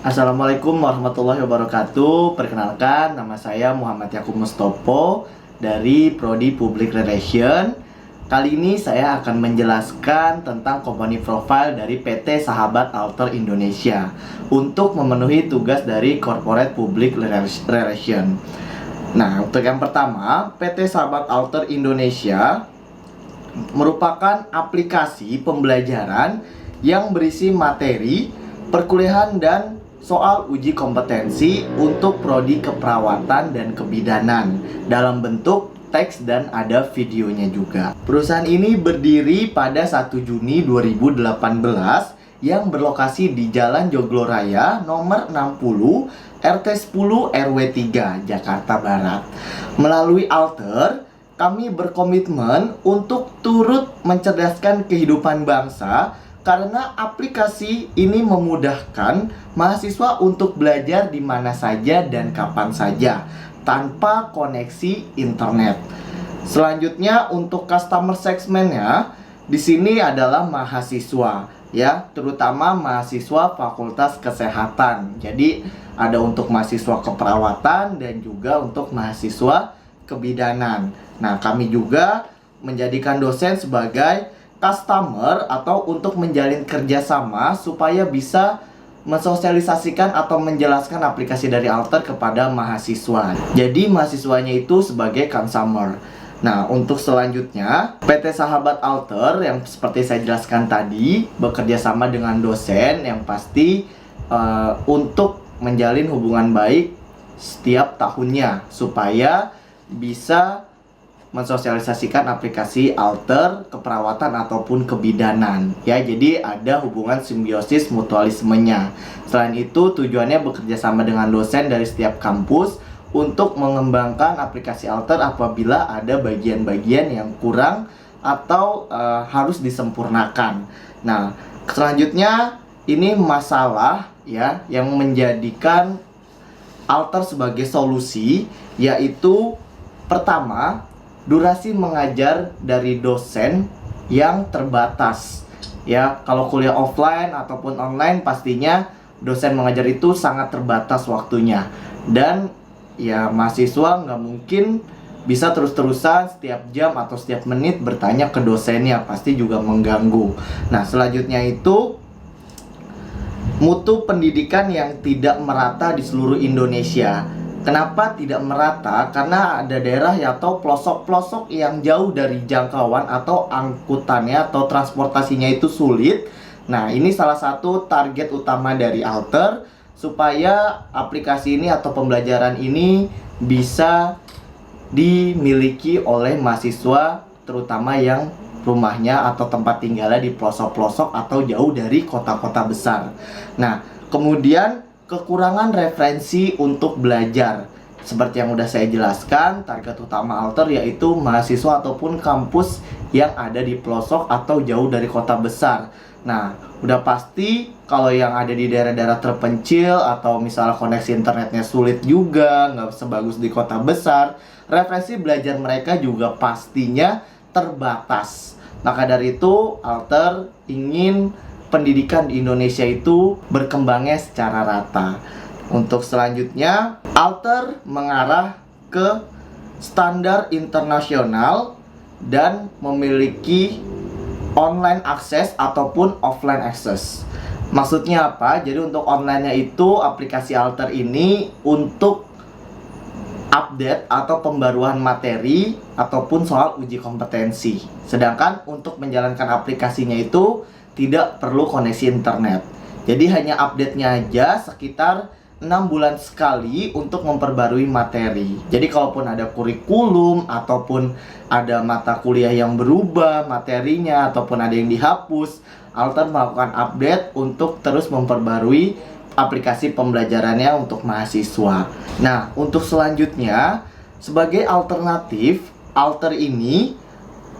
Assalamualaikum warahmatullahi wabarakatuh. Perkenalkan, nama saya Muhammad Yakub Mustopo dari Prodi Public Relation. Kali ini saya akan menjelaskan tentang company profile dari PT Sahabat Alter Indonesia untuk memenuhi tugas dari Corporate Public Relation. Nah, untuk yang pertama, PT Sahabat Alter Indonesia merupakan aplikasi pembelajaran yang berisi materi, perkuliahan, dan soal uji kompetensi untuk prodi keperawatan dan kebidanan dalam bentuk teks dan ada videonya juga. Perusahaan ini berdiri pada 1 Juni 2018 yang berlokasi di Jalan Jogloraya nomor 60 RT 10 RW 3 Jakarta Barat. Melalui Alter, kami berkomitmen untuk turut mencerdaskan kehidupan bangsa karena aplikasi ini memudahkan mahasiswa untuk belajar di mana saja dan kapan saja tanpa koneksi internet. Selanjutnya untuk customer segmentnya di sini adalah mahasiswa ya, terutama mahasiswa Fakultas Kesehatan. Jadi ada untuk mahasiswa keperawatan dan juga untuk mahasiswa kebidanan. Nah, kami juga menjadikan dosen sebagai customer atau untuk menjalin kerjasama supaya bisa mensosialisasikan atau menjelaskan aplikasi dari Alter kepada mahasiswa. Jadi mahasiswanya itu sebagai consumer. Nah, untuk selanjutnya PT Sahabat Alter yang seperti saya jelaskan tadi bekerja sama dengan dosen yang pasti untuk menjalin hubungan baik setiap tahunnya supaya bisa mensosialisasikan aplikasi Alter keperawatan ataupun kebidanan ya, jadi ada hubungan simbiosis mutualismenya. Selain itu tujuannya bekerja sama dengan dosen dari setiap kampus untuk mengembangkan aplikasi Alter apabila ada bagian-bagian yang kurang atau harus disempurnakan. Nah, selanjutnya ini masalah ya yang menjadikan Alter sebagai solusi, yaitu pertama, durasi mengajar dari dosen yang terbatas. Ya, kalau kuliah offline ataupun online pastinya dosen mengajar itu sangat terbatas waktunya. Dan ya mahasiswa nggak mungkin bisa terus-terusan setiap jam atau setiap menit bertanya ke dosennya, pasti juga mengganggu. Nah, selanjutnya itu mutu pendidikan yang tidak merata di seluruh Indonesia. Kenapa tidak merata? Karena ada daerah atau pelosok-pelosok yang jauh dari jangkauan atau angkutannya atau transportasinya itu sulit. Nah, ini salah satu target utama dari Alter supaya aplikasi ini atau pembelajaran ini bisa dimiliki oleh mahasiswa terutama yang rumahnya atau tempat tinggalnya di pelosok-pelosok atau jauh dari kota-kota besar. Nah, kemudian kekurangan referensi untuk belajar. Seperti yang udah saya jelaskan, target utama Alter yaitu mahasiswa ataupun kampus yang ada di pelosok atau jauh dari kota besar. Nah, udah pasti kalau yang ada di daerah-daerah terpencil atau misalnya koneksi internetnya sulit juga, nggak sebagus di kota besar, referensi belajar mereka juga pastinya terbatas. Maka dari itu, Alter ingin pendidikan di Indonesia itu berkembangnya secara rata. Untuk selanjutnya, Alter mengarah ke standar internasional dan memiliki online akses ataupun offline akses. Maksudnya apa? Jadi untuk online-nya itu aplikasi Alter ini untuk update atau pembaruan materi ataupun soal uji kompetensi. Sedangkan untuk menjalankan aplikasinya itu tidak perlu koneksi internet. Jadi hanya update-nya aja sekitar 6 bulan sekali untuk memperbarui materi. Jadi kalaupun ada kurikulum ataupun ada mata kuliah yang berubah materinya ataupun ada yang dihapus, Alter melakukan update untuk terus memperbarui aplikasi pembelajarannya untuk mahasiswa. Nah, untuk selanjutnya sebagai alternatif, Alter ini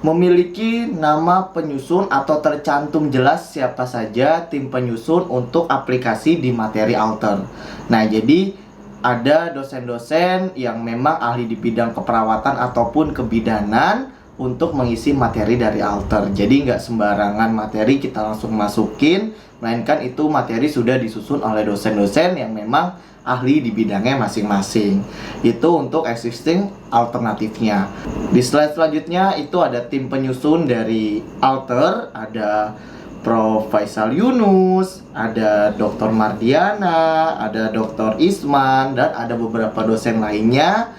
memiliki nama penyusun atau tercantum jelas siapa saja tim penyusun untuk aplikasi di materi Alter. Nah, jadi ada dosen-dosen yang memang ahli di bidang keperawatan ataupun kebidanan untuk mengisi materi dari alter. Jadi nggak sembarangan materi kita langsung masukin, melainkan itu materi sudah disusun oleh dosen-dosen yang memang ahli di bidangnya masing-masing. Itu untuk existing alternatifnya. Di slide selanjutnya itu ada tim penyusun dari alter, ada Prof. Faisal Yunus, ada Dr. Mardiana, ada Dr. Isman, dan ada beberapa dosen lainnya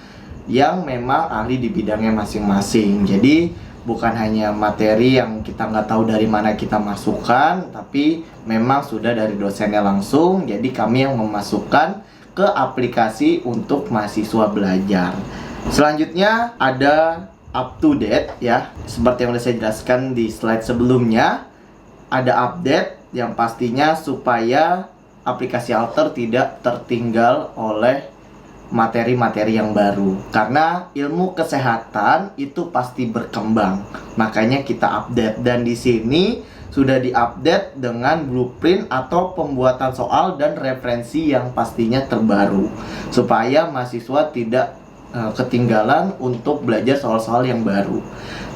yang memang ahli di bidangnya masing-masing. Jadi bukan hanya materi yang kita nggak tahu dari mana kita masukkan, tapi memang sudah dari dosennya langsung. Jadi kami yang memasukkan ke aplikasi untuk mahasiswa belajar. Selanjutnya ada up to date ya. Seperti yang sudah saya jelaskan di slide sebelumnya, ada update yang pastinya supaya aplikasi alter tidak tertinggal oleh materi-materi yang baru. Karena ilmu kesehatan itu pasti berkembang. Makanya kita update, dan di sini sudah diupdate dengan blueprint atau pembuatan soal dan referensi yang pastinya terbaru supaya mahasiswa tidak ketinggalan untuk belajar soal-soal yang baru.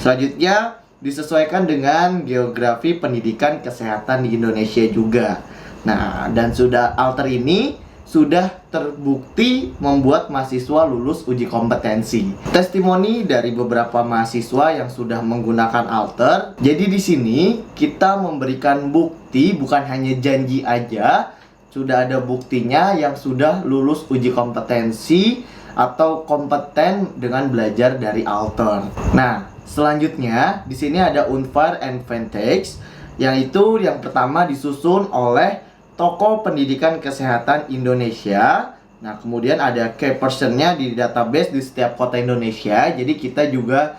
Selanjutnya disesuaikan dengan geografi pendidikan kesehatan di Indonesia juga. Nah, dan sudah alter ini sudah terbukti membuat mahasiswa lulus uji kompetensi. Testimoni dari beberapa mahasiswa yang sudah menggunakan alter. Jadi di sini kita memberikan bukti, bukan hanya janji aja, sudah ada buktinya yang sudah lulus uji kompetensi atau kompeten dengan belajar dari alter. Nah, selanjutnya di sini ada Unfair Advantage, yang itu yang pertama disusun oleh Toko Pendidikan Kesehatan Indonesia. Nah, kemudian ada key person-nya di database di setiap kota Indonesia. Jadi kita juga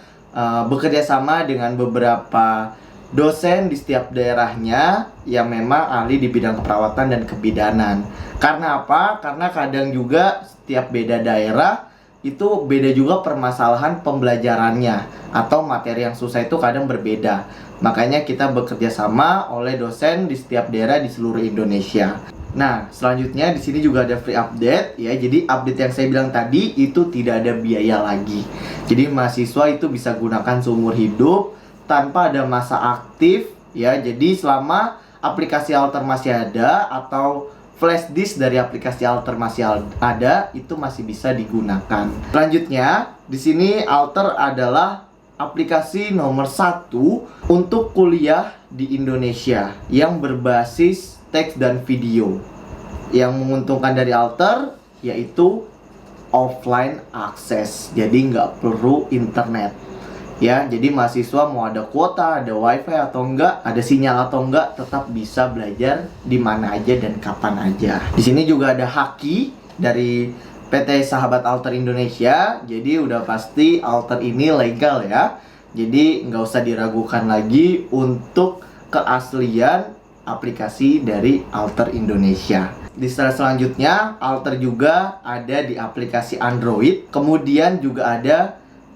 bekerja sama dengan beberapa dosen di setiap daerahnya yang memang ahli di bidang keperawatan dan kebidanan. Karena apa? Karena kadang juga setiap beda daerah itu beda juga permasalahan pembelajarannya, atau materi yang susah itu kadang berbeda. Makanya kita bekerja sama oleh dosen di setiap daerah di seluruh Indonesia. Nah, selanjutnya di sini juga ada free update ya. Jadi update yang saya bilang tadi itu tidak ada biaya lagi. Jadi mahasiswa itu bisa gunakan seumur hidup tanpa ada masa aktif ya. Jadi selama aplikasi alter masih ada atau flash disk dari aplikasi alter masih ada, itu masih bisa digunakan. Selanjutnya, di sini alter adalah aplikasi nomor 1 untuk kuliah di Indonesia yang berbasis teks dan video. Yang menguntungkan dari alter yaitu offline akses, jadi nggak perlu internet. Ya, jadi mahasiswa mau ada kuota, ada wifi atau enggak, ada sinyal atau enggak, tetap bisa belajar di mana aja dan kapan aja. Di sini juga ada Haki dari PT Sahabat Alter Indonesia. Jadi udah pasti alter ini legal ya. Jadi nggak usah diragukan lagi untuk keaslian aplikasi dari Alter Indonesia. Di slide selanjutnya, alter juga ada di aplikasi Android. Kemudian juga ada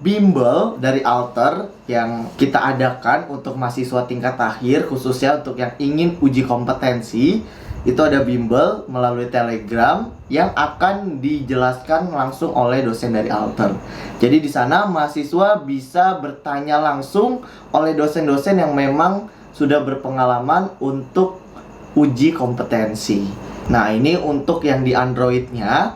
bimbel dari alter yang kita adakan untuk mahasiswa tingkat akhir, khususnya untuk yang ingin uji kompetensi. Itu ada bimbel melalui Telegram yang akan dijelaskan langsung oleh dosen dari alter. Jadi di sana mahasiswa bisa bertanya langsung oleh dosen-dosen yang memang sudah berpengalaman untuk uji kompetensi. Nah, ini untuk yang di Androidnya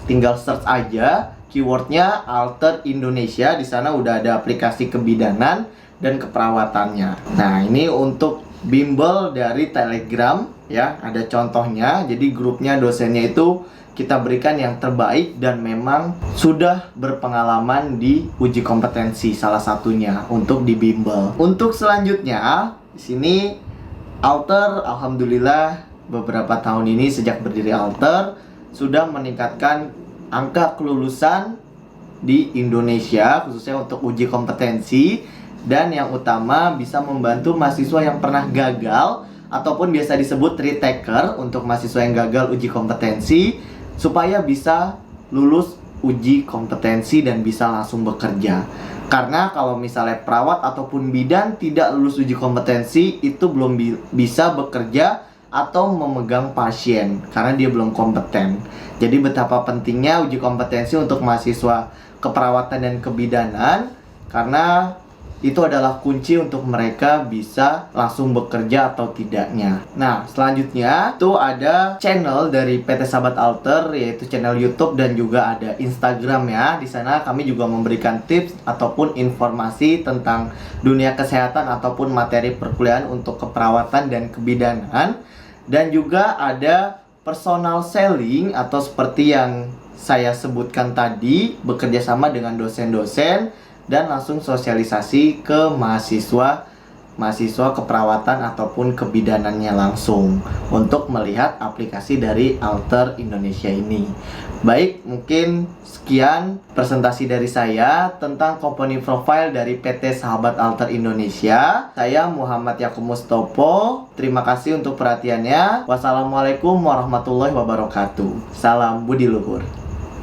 tinggal search aja keywordnya Alter Indonesia. Di sana udah ada aplikasi kebidanan dan keperawatannya. Nah, ini untuk bimbel dari Telegram ya, ada contohnya. Jadi grupnya dosennya itu kita berikan yang terbaik dan memang sudah berpengalaman di uji kompetensi salah satunya untuk di bimbel. Untuk selanjutnya di sini Alter alhamdulillah beberapa tahun ini sejak berdiri Alter sudah meningkatkan angka kelulusan di Indonesia khususnya untuk uji kompetensi, dan yang utama bisa membantu mahasiswa yang pernah gagal ataupun biasa disebut retaker untuk mahasiswa yang gagal uji kompetensi supaya bisa lulus uji kompetensi dan bisa langsung bekerja. Karena kalau misalnya perawat ataupun bidan tidak lulus uji kompetensi itu belum bisa bekerja atau memegang pasien karena dia belum kompeten. Jadi betapa pentingnya uji kompetensi untuk mahasiswa keperawatan dan kebidanan, karena itu adalah kunci untuk mereka bisa langsung bekerja atau tidaknya. Nah, selanjutnya itu ada channel dari PT Sahabat Alter, yaitu channel YouTube dan juga ada Instagram ya. Di sana kami juga memberikan tips ataupun informasi tentang dunia kesehatan ataupun materi perkuliahan untuk keperawatan dan kebidanan. Dan juga ada personal selling atau seperti yang saya sebutkan tadi, bekerja sama dengan dosen-dosen dan langsung sosialisasi ke mahasiswa keperawatan ataupun kebidanannya langsung untuk melihat aplikasi dari Alter Indonesia ini. Baik, mungkin sekian presentasi dari saya tentang company profile dari PT Sahabat Alter Indonesia. Saya Muhammad Yakub Mustopo. Terima kasih untuk perhatiannya. Wassalamualaikum warahmatullahi wabarakatuh. Salam budi luhur.